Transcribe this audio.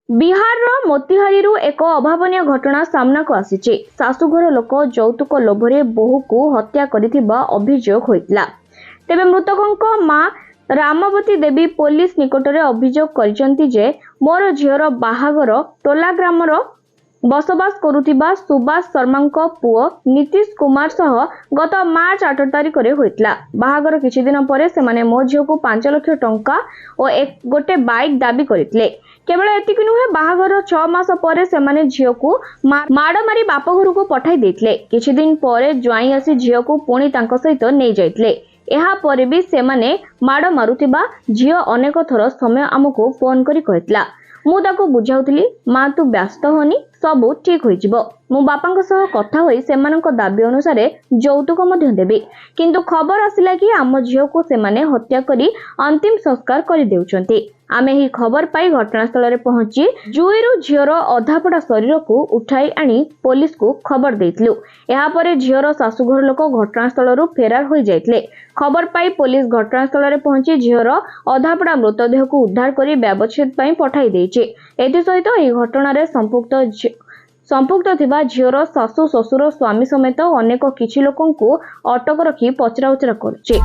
बिहार मोतिहारी एक अभावन घटना सामना को आसी। शाशुघर लोक यौतुक लोभरे बोहू को हत्या करिथिबा अभियोग होइतला। तेबे मृतकों मां रामवती देवी पुलिस निकटरे अभियोग करिसंती जे मोर झीर बाहागर टोला ग्रामर बसवास करुथिबा सुभाष शर्मा पुओ नीतीश कुमार सह गत मार्च 8 तारिख रे होइतला। बाहागर किछि दिन परे सेमाने मो झील को 5 लाख टंका और गोटे बाइक दाबी करथिले। केवल एतिक नुहे, बाहागर 6 मास परे सेमाने झील को माड़ मारी बाप घर को पठाई देथिले। किछि दिन परे ज्वाई आसी झील को पुणी तांको सहित नै जाइथिले। एहा परे भी सेमाने माड़ मारुथिबा झील अनेक थर समय आमको फोन करी कहितला, मु ताको बुझाउथली, मां तू व्यस्त होनी, सबू ठीक हो जिवो। मु बापांक सह कथा होई सेमानक दाबी अनुसार यौतुक मध्य देबी, किंतु खबर आसिला कि आम झील को सेमाने हत्या करी अंतिम संस्कार करि देउचंती। आमे ही खबर पाई घटनास्थल रे पहुंची जुईरु झीर अधापड़ा शरीर को उठाई आनी पुलिस को खबर देइतलु। एहा परे झीर शाशुघर लोक घटनास्थल रु फेरार हो जाइतले। खबर पाई पुलिस घटनास्थल रे पहुंची झीर अधापड़ा मृतदेह को उद्धार करी व्यवच्छेद पई पठाई देइचे। एथि सहित एही घटना रे संपुक्त थिबा झीर शाशु, शशुर, स्वामी समेत अनेक किछि लोकंकु अटक रखी पचराउचरा करछि।